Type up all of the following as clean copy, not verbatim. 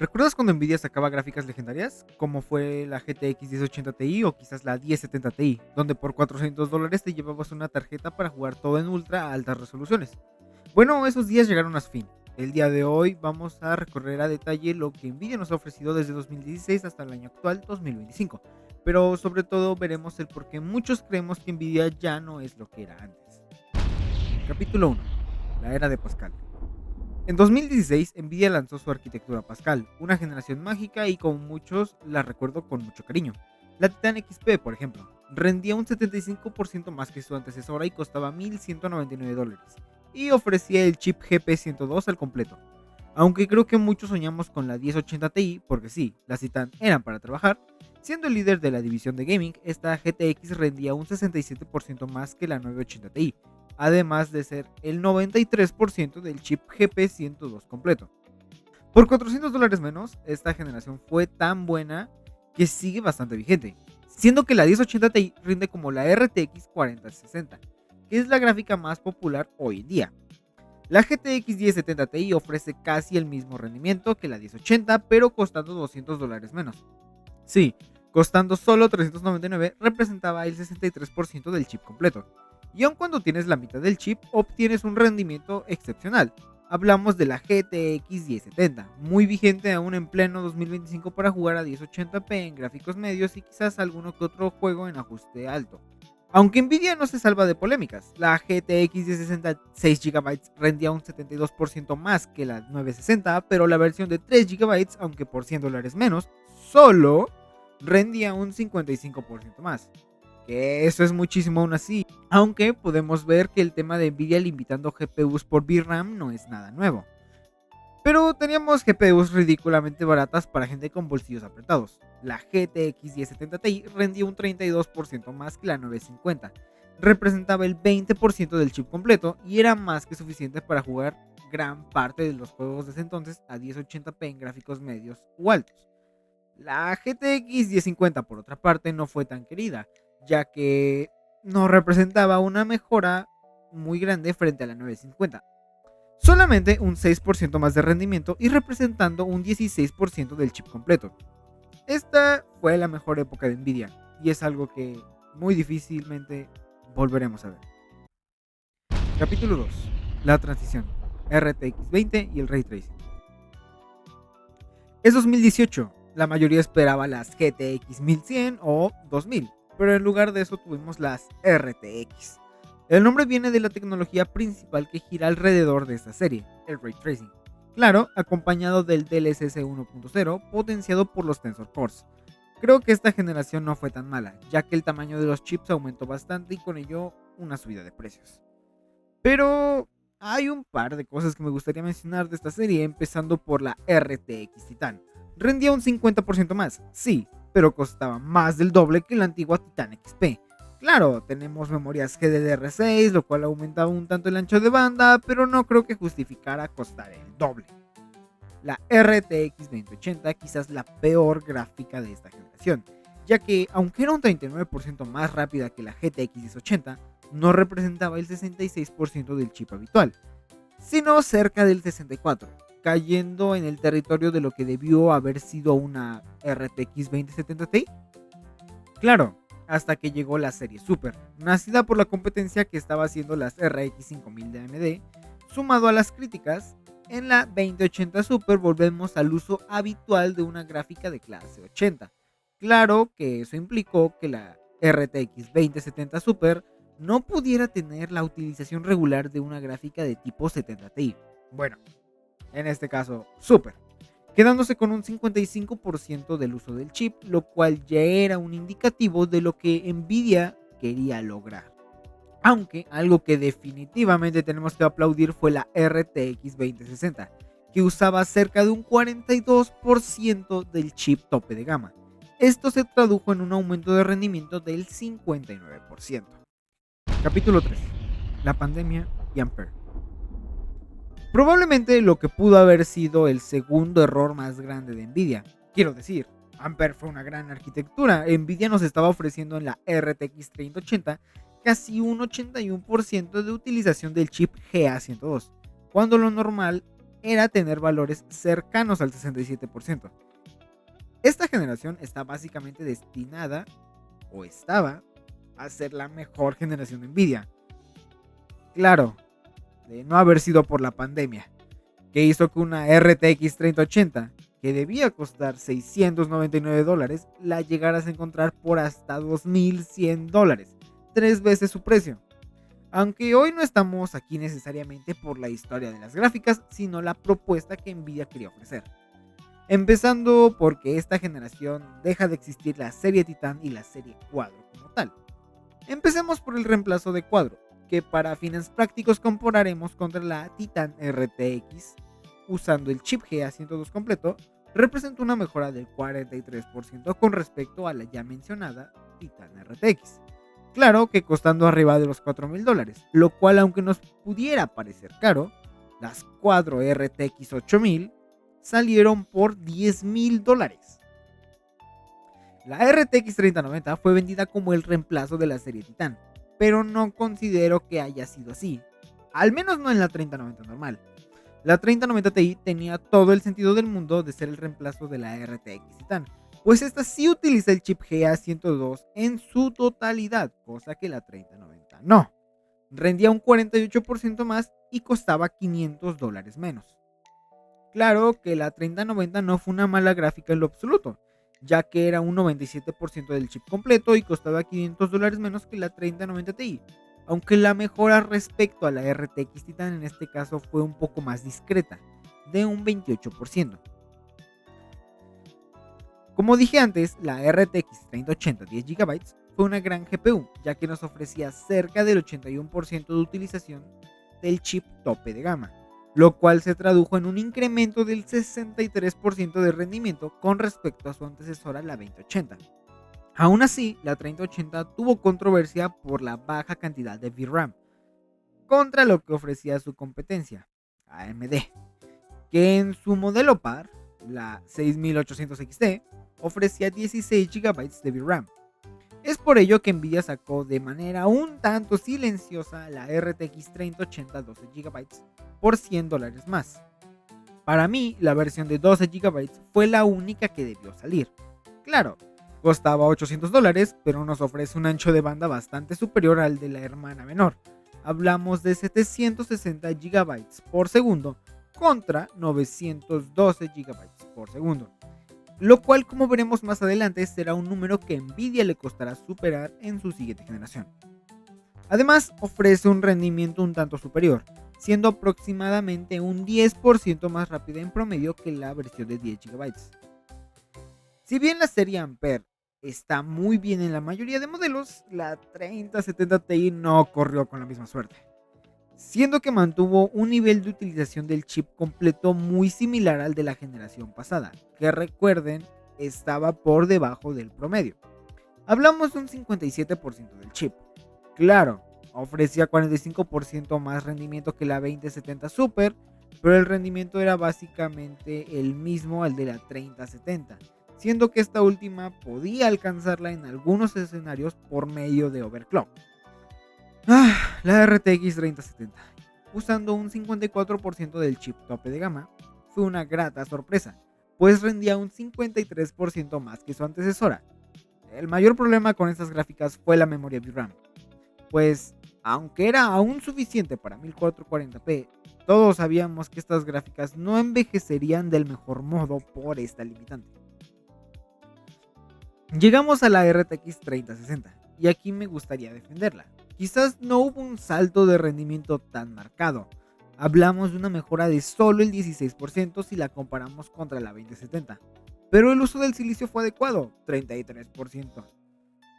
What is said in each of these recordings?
¿Recuerdas cuando Nvidia sacaba gráficas legendarias? Como fue la GTX 1080 Ti o quizás la 1070 Ti, donde por $400 te llevabas una tarjeta para jugar todo en ultra a altas resoluciones. Bueno, esos días llegaron a su fin. El día de hoy vamos a recorrer a detalle lo que Nvidia nos ha ofrecido desde 2016 hasta el año actual 2025. Pero sobre todo veremos el por qué muchos creemos que Nvidia ya no es lo que era antes. Capítulo 1. La era de Pascal. En 2016, Nvidia lanzó su arquitectura Pascal, una generación mágica y como muchos la recuerdo con mucho cariño. La Titan XP, por ejemplo, rendía un 75% más que su antecesora y costaba $1,199, y ofrecía el chip GP102 al completo. Aunque creo que muchos soñamos con la 1080 Ti, porque sí, las Titan eran para trabajar, siendo el líder de la división de gaming, esta GTX rendía un 67% más que la 980 Ti, además de ser el 93% del chip GP102 completo. Por $400 menos, esta generación fue tan buena que sigue bastante vigente, siendo que la 1080 Ti rinde como la RTX 4060, que es la gráfica más popular hoy en día. La GTX 1070 Ti ofrece casi el mismo rendimiento que la 1080, pero costando $200 menos. Sí, costando solo $399, representaba el 63% del chip completo. Y aun cuando tienes la mitad del chip, obtienes un rendimiento excepcional. Hablamos de la GTX 1070, muy vigente aún en pleno 2025 para jugar a 1080p en gráficos medios y quizás alguno que otro juego en ajuste alto. Aunque Nvidia no se salva de polémicas, la GTX 1060 6GB rendía un 72% más que la 960, pero la versión de 3GB, aunque por $100 menos, solo rendía un 55% más. Que eso es muchísimo aún así, aunque podemos ver que el tema de Nvidia limitando GPUs por VRAM no es nada nuevo. Pero teníamos GPUs ridículamente baratas para gente con bolsillos apretados. La GTX 1070 Ti rendía un 32% más que la 950. Representaba el 20% del chip completo y era más que suficiente para jugar gran parte de los juegos de ese entonces a 1080p en gráficos medios o altos. La GTX 1050, por otra parte, no fue tan querida, ya que no representaba una mejora muy grande frente a la 950. Solamente un 6% más de rendimiento y representando un 16% del chip completo. Esta fue la mejor época de Nvidia y es algo que muy difícilmente volveremos a ver. Capítulo 2. La transición. RTX 20 y el Ray Tracing. Es 2018. La mayoría esperaba las GTX 1100 o 2000, pero en lugar de eso tuvimos las RTX. El nombre viene de la tecnología principal que gira alrededor de esta serie, el Ray Tracing. Claro, acompañado del DLSS 1.0 potenciado por los Tensor Cores. Creo que esta generación no fue tan mala, ya que el tamaño de los chips aumentó bastante y con ello una subida de precios. Pero hay un par de cosas que me gustaría mencionar de esta serie, empezando por la RTX Titan. Rendía un 50% más, sí, pero costaba más del doble que la antigua Titan XP. Claro, tenemos memorias GDDR6, lo cual aumentaba un tanto el ancho de banda, pero no creo que justificara costar el doble. La RTX 2080 quizás la peor gráfica de esta generación, ya que aunque era un 39% más rápida que la GTX 1080, no representaba el 66% del chip habitual, sino cerca del 64%, cayendo en el territorio de lo que debió haber sido una RTX 2070 Ti. Claro, hasta que llegó la serie Super, nacida por la competencia que estaba haciendo las RX 5000 de AMD, sumado a las críticas. En la 2080 Super volvemos al uso habitual de una gráfica de clase 80. Claro que eso implicó que la RTX 2070 Super no pudiera tener la utilización regular de una gráfica de tipo 70 Ti. Bueno, en este caso Super, quedándose con un 55% del uso del chip, lo cual ya era un indicativo de lo que Nvidia quería lograr. Aunque algo que definitivamente tenemos que aplaudir fue la RTX 2060, que usaba cerca de un 42% del chip tope de gama. Esto se tradujo en un aumento de rendimiento del 59%. Capítulo 3. La pandemia y Ampere. Probablemente lo que pudo haber sido el segundo error más grande de Nvidia. Quiero decir, Ampere fue una gran arquitectura. Nvidia nos estaba ofreciendo en la RTX 3080 casi un 81% de utilización del chip GA102, cuando lo normal era tener valores cercanos al 67%. Esta generación está básicamente destinada, o estaba, a ser la mejor generación de Nvidia. Claro, de no haber sido por la pandemia, que hizo que una RTX 3080, que debía costar $699, la llegaras a encontrar por hasta $2100, 3 veces su precio. Aunque hoy no estamos aquí necesariamente por la historia de las gráficas, sino la propuesta que Nvidia quería ofrecer. Empezando porque esta generación deja de existir la serie Titan y la serie Quadro como tal. Empecemos por el reemplazo de Quadro, que para fines prácticos compararemos contra la Titan RTX usando el chip GA102 completo, representa una mejora del 43% con respecto a la ya mencionada Titan RTX. Claro que costando arriba de los $4000, lo cual aunque nos pudiera parecer caro, las Quadro RTX 8000 salieron por $10000. La RTX 3090 fue vendida como el reemplazo de la serie Titan, pero no considero que haya sido así, al menos no en la 3090 normal. La 3090 Ti tenía todo el sentido del mundo de ser el reemplazo de la RTX Titan, pues esta sí utiliza el chip GA102 en su totalidad, cosa que la 3090 no. Rendía un 48% más y costaba $500 menos. Claro que la 3090 no fue una mala gráfica en lo absoluto, ya que era un 97% del chip completo y costaba $500 menos que la 3090 Ti, aunque la mejora respecto a la RTX Titan en este caso fue un poco más discreta, de un 28%. Como dije antes, la RTX 3080 10GB fue una gran GPU, ya que nos ofrecía cerca del 81% de utilización del chip tope de gama, lo cual se tradujo en un incremento del 63% de rendimiento con respecto a su antecesora la 2080. Aún así, la 3080 tuvo controversia por la baja cantidad de VRAM, contra lo que ofrecía su competencia, AMD, que en su modelo par, la 6800 XT, ofrecía 16 GB de VRAM. Es por ello que Nvidia sacó de manera un tanto silenciosa la RTX 3080 12 GB por $100 más. Para mí, la versión de 12 GB fue la única que debió salir. Claro, costaba $800, pero nos ofrece un ancho de banda bastante superior al de la hermana menor. Hablamos de 760 GB por segundo contra 912 GB por segundo. Lo cual, como veremos más adelante, será un número que Nvidia le costará superar en su siguiente generación. Además, ofrece un rendimiento un tanto superior, siendo aproximadamente un 10% más rápida en promedio que la versión de 10 GB. Si bien la serie Ampere está muy bien en la mayoría de modelos, la 3070 Ti no corrió con la misma suerte, siendo que mantuvo un nivel de utilización del chip completo muy similar al de la generación pasada, que recuerden estaba por debajo del promedio. Hablamos de un 57% del chip. Claro, ofrecía 45% más rendimiento que la 2070 Super, pero el rendimiento era básicamente el mismo al de la 3070, siendo que esta última podía alcanzarla en algunos escenarios por medio de overclock. La RTX 3070, usando un 54% del chip tope de gama, fue una grata sorpresa, pues rendía un 53% más que su antecesora. El mayor problema con estas gráficas fue la memoria VRAM, pues aunque era aún suficiente para 1440p, todos sabíamos que estas gráficas no envejecerían del mejor modo por esta limitante. Llegamos a la RTX 3060, y aquí me gustaría defenderla. Quizás no hubo un salto de rendimiento tan marcado. Hablamos de una mejora de solo el 16% si la comparamos contra la 2070. Pero el uso del silicio fue adecuado, 33%,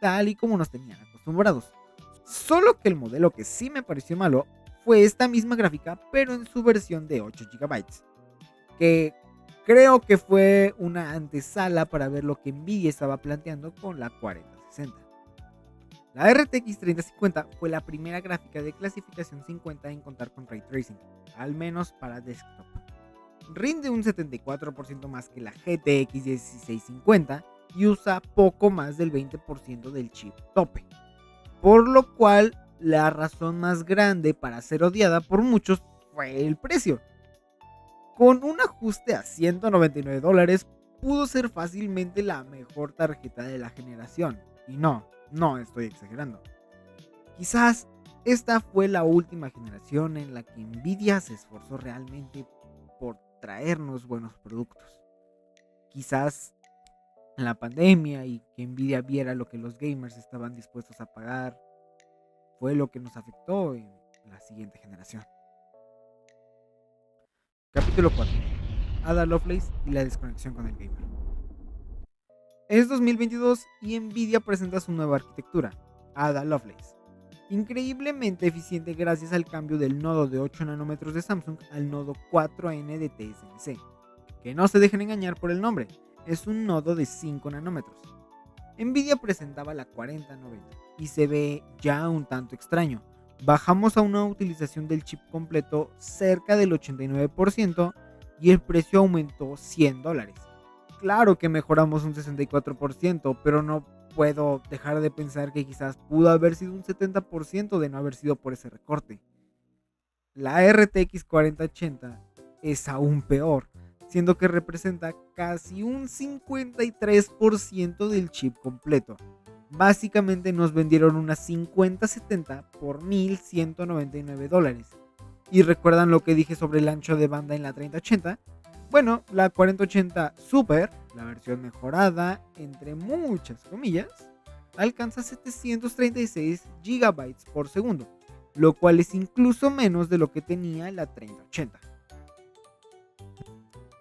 tal y como nos tenían acostumbrados. Solo que el modelo que sí me pareció malo fue esta misma gráfica, pero en su versión de 8 GB, que creo que fue una antesala para ver lo que Nvidia estaba planteando con la 4060. La RTX 3050 fue la primera gráfica de clasificación 50 en contar con Ray Tracing, al menos para desktop. Rinde un 74% más que la GTX 1650 y usa poco más del 20% del chip tope, por lo cual la razón más grande para ser odiada por muchos fue el precio. Con un ajuste a $199 pudo ser fácilmente la mejor tarjeta de la generación. Y no estoy exagerando. Quizás esta fue la última generación en la que Nvidia se esforzó realmente por traernos buenos productos. Quizás la pandemia y que Nvidia viera lo que los gamers estaban dispuestos a pagar fue lo que nos afectó en la siguiente generación. Capítulo 4. Ada Lovelace y la desconexión con el gamer. Es 2022 y Nvidia presenta su nueva arquitectura, Ada Lovelace, increíblemente eficiente gracias al cambio del nodo de 8 nanómetros de Samsung al nodo 4N de TSMC. Que no se dejen engañar por el nombre, es un nodo de 5 nanómetros. Nvidia presentaba la 4090 y se ve ya un tanto extraño. Bajamos a una utilización del chip completo cerca del 89% y el precio aumentó $100. Claro que mejoramos un 64%, pero no puedo dejar de pensar que quizás pudo haber sido un 70% de no haber sido por ese recorte. La RTX 4080 es aún peor, siendo que representa casi un 53% del chip completo. Básicamente nos vendieron una 5070 por $1,199. ¿Y recuerdan lo que dije sobre el ancho de banda en la 3080? Bueno, la 4080 Super, la versión mejorada, entre muchas comillas, alcanza 736 GB por segundo, lo cual es incluso menos de lo que tenía la 3080.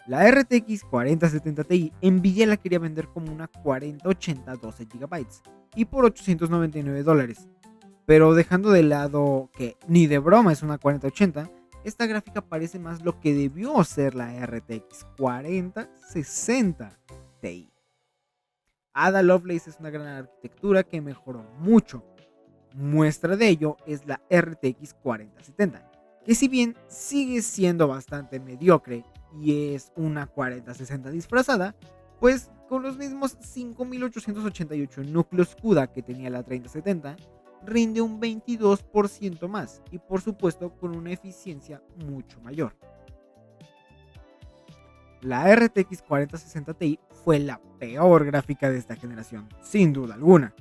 La RTX 4070 Ti Nvidia la quería vender como una 4080 12 GB y por $899. Pero dejando de lado que ni de broma es una 4080, esta gráfica parece más lo que debió ser la RTX 4060 Ti. Ada Lovelace es una gran arquitectura que mejoró mucho. Muestra de ello es la RTX 4070, que si bien sigue siendo bastante mediocre y es una 4060 disfrazada, pues con los mismos 5888 núcleos CUDA que tenía la 3070, rinde un 22% más y por supuesto con una eficiencia mucho mayor. La RTX 4060 Ti fue la peor gráfica de esta generación, sin duda alguna.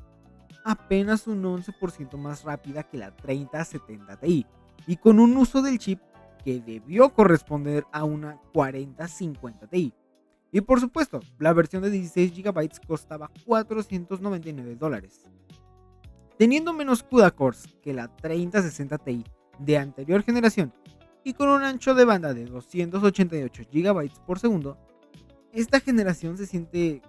Apenas un 11% más rápida que la 3070 Ti y con un uso del chip que debió corresponder a una 4050 Ti. Y por supuesto, la versión de 16 GB costaba $499. Teniendo menos CUDA cores que la 3060 Ti de anterior generación y con un ancho de banda de 288 GB por segundo, esta generación se siente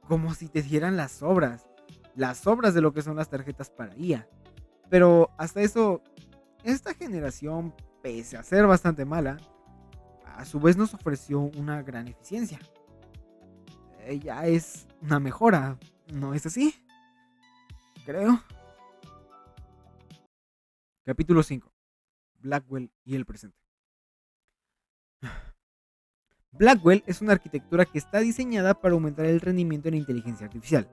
como si te dieran las sobras de lo que son las tarjetas para IA. Pero hasta eso, esta generación, pese a ser bastante mala, a su vez nos ofreció una gran eficiencia. Ya es una mejora, ¿no es así? Creo. Capítulo 5. Blackwell y el presente. Blackwell es una arquitectura que está diseñada para aumentar el rendimiento en inteligencia artificial.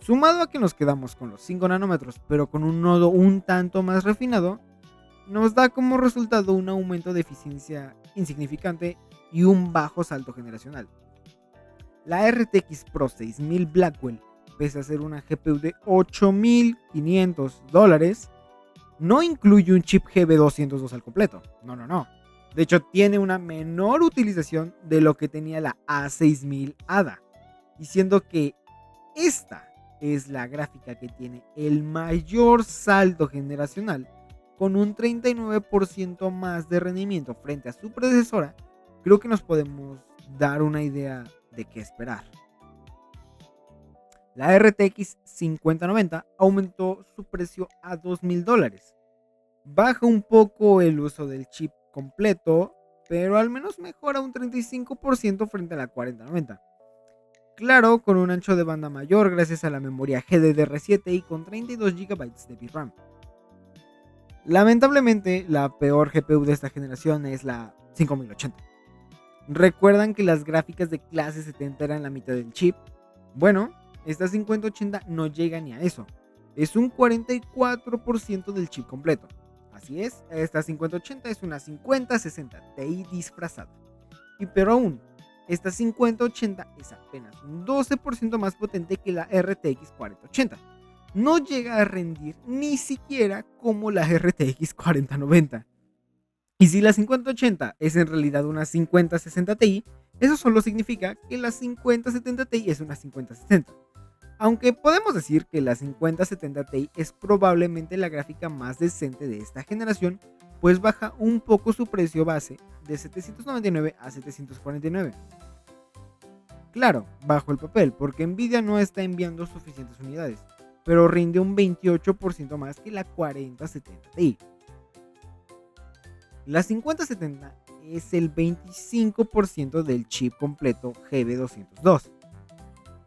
Sumado a que nos quedamos con los 5 nanómetros, pero con un nodo un tanto más refinado, nos da como resultado un aumento de eficiencia insignificante y un bajo salto generacional. La RTX Pro 6000 Blackwell, pese a ser una GPU de $8,500, no incluye un chip GB202 al completo. No. De hecho, tiene una menor utilización de lo que tenía la A6000 ADA. Diciendo que esta es la gráfica que tiene el mayor salto generacional, con un 39% más de rendimiento frente a su predecesora. Creo que nos podemos dar una idea de qué esperar. La RTX 5090 aumentó su precio a $2,000. Baja un poco el uso del chip completo, pero al menos mejora un 35% frente a la 4090. Claro, con un ancho de banda mayor gracias a la memoria GDDR7 y con 32 GB de VRAM. Lamentablemente, la peor GPU de esta generación es la 5080. ¿Recuerdan que las gráficas de clase 70 eran la mitad del chip? Bueno, esta 5080 no llega ni a eso. Es un 44% del chip completo. Así es, esta 5080 es una 5060 Ti disfrazada. Y pero aún, esta 5080 es apenas un 12% más potente que la RTX 4080. No llega a rendir ni siquiera como la RTX 4090. Y si la 5080 es en realidad una 5060 Ti, eso solo significa que la 5070 Ti es una 5060. Aunque podemos decir que la 5070 Ti es probablemente la gráfica más decente de esta generación, pues baja un poco su precio base de 799 a 749. Claro, bajo el papel, porque Nvidia no está enviando suficientes unidades, pero rinde un 28% más que la 4070 Ti. La 5070 es el 25% del chip completo GB202.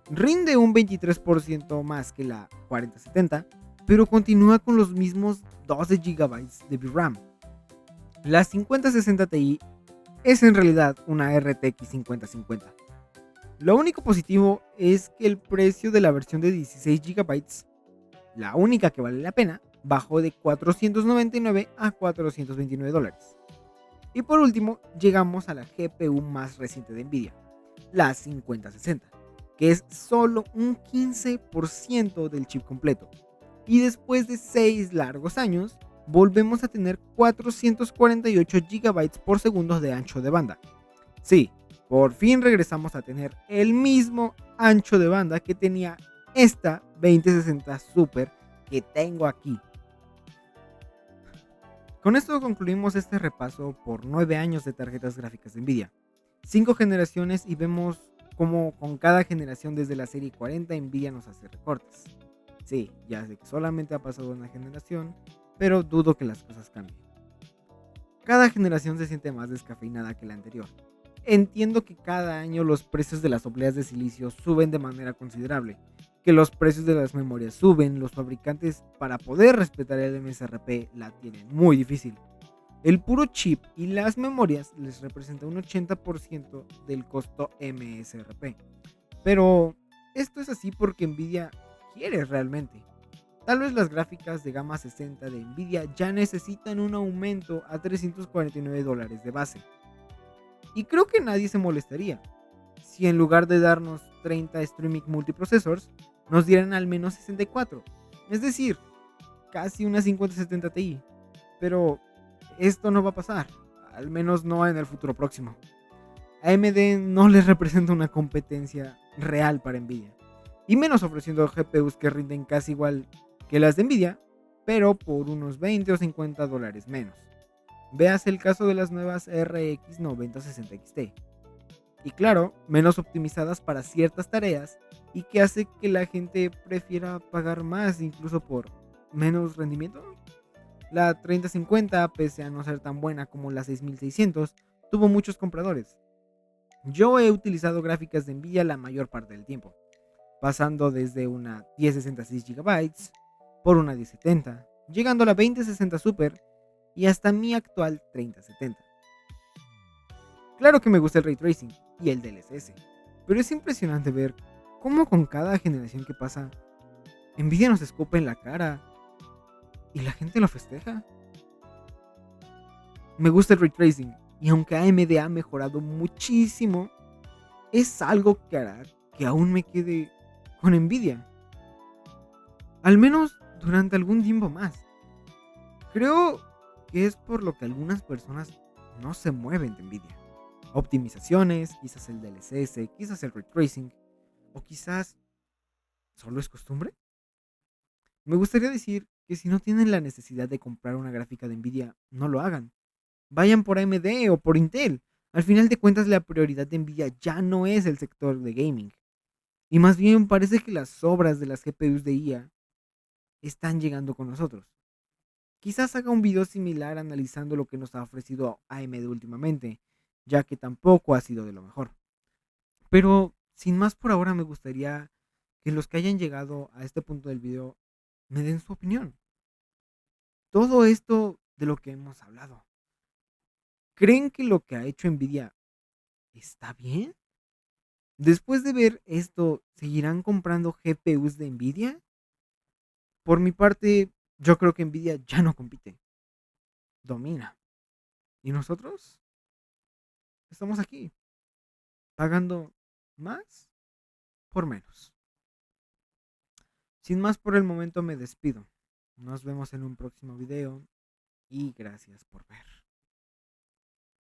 Rinde un 23% más que la 4070, pero continúa con los mismos 12 GB de VRAM. La 5060 Ti es en realidad una RTX 5050. Lo único positivo es que el precio de la versión de 16 GB, la única que vale la pena, bajó de 499 a 429 dólares. Y por último, llegamos a la GPU más reciente de Nvidia, la 5060, que es solo un 15% del chip completo. Y después de 6 largos años, volvemos a tener 448 GB por segundo de ancho de banda. Sí, por fin regresamos a tener el mismo ancho de banda que tenía esta 2060 Super que tengo aquí. Con esto concluimos este repaso por 9 años de tarjetas gráficas de Nvidia. 5 generaciones y vemos cómo con cada generación desde la serie 40 Nvidia nos hace recortes. Sí, ya sé que solamente ha pasado una generación, pero dudo que las cosas cambien. Cada generación se siente más descafeinada que la anterior. Entiendo que cada año los precios de las obleas de silicio suben de manera considerable, que los precios de las memorias suben, los fabricantes para poder respetar el MSRP la tienen muy difícil. El puro chip y las memorias les representa un 80% del costo MSRP. Pero esto es así porque Nvidia quiere realmente. Tal vez las gráficas de gama 60 de Nvidia ya necesitan un aumento a $349 de base. Y creo que nadie se molestaría si en lugar de darnos 30 streaming multiprocessors, nos dieran al menos 64. Es decir, casi una 5070 Ti. Pero esto no va a pasar, al menos no en el futuro próximo. AMD no les representa una competencia real para Nvidia, y menos ofreciendo GPUs que rinden casi igual que las de Nvidia, pero por unos 20 o 50 dólares menos. Veas el caso de las nuevas RX 9060 XT. Y claro, menos optimizadas para ciertas tareas y que hace que la gente prefiera pagar más incluso por menos rendimiento. La 3050, pese a no ser tan buena como la 6600, tuvo muchos compradores. Yo he utilizado gráficas de Nvidia la mayor parte del tiempo, pasando desde una 1066 GB por una 1070, llegando a la 2060 Super y hasta mi actual 3070. Claro que me gusta el Ray Tracing y el DLSS, pero es impresionante ver cómo con cada generación que pasa, Nvidia nos escupe en la cara y la gente lo festeja. Me gusta el Ray Tracing y aunque AMD ha mejorado muchísimo, es algo que hará que aún me quede con Nvidia. Al menos durante algún tiempo más. Creo que es por lo que algunas personas no se mueven de Nvidia. Optimizaciones, quizás el DLSS, quizás el Ray Tracing, o quizás solo es costumbre. Me gustaría decir que si no tienen la necesidad de comprar una gráfica de Nvidia, no lo hagan. Vayan por AMD o por Intel. Al final de cuentas, la prioridad de Nvidia ya no es el sector de gaming. Y más bien parece que las sobras de las GPUs de IA están llegando con nosotros. Quizás haga un video similar analizando lo que nos ha ofrecido AMD últimamente, ya que tampoco ha sido de lo mejor. Pero sin más por ahora me gustaría que los que hayan llegado a este punto del video me den su opinión. Todo esto de lo que hemos hablado. ¿Creen que lo que ha hecho Nvidia está bien? Después de ver esto, ¿seguirán comprando GPUs de Nvidia? Por mi parte, yo creo que Nvidia ya no compite, domina. ¿Y nosotros? Estamos aquí, pagando más por menos. Sin más por el momento me despido. Nos vemos en un próximo video y gracias por ver.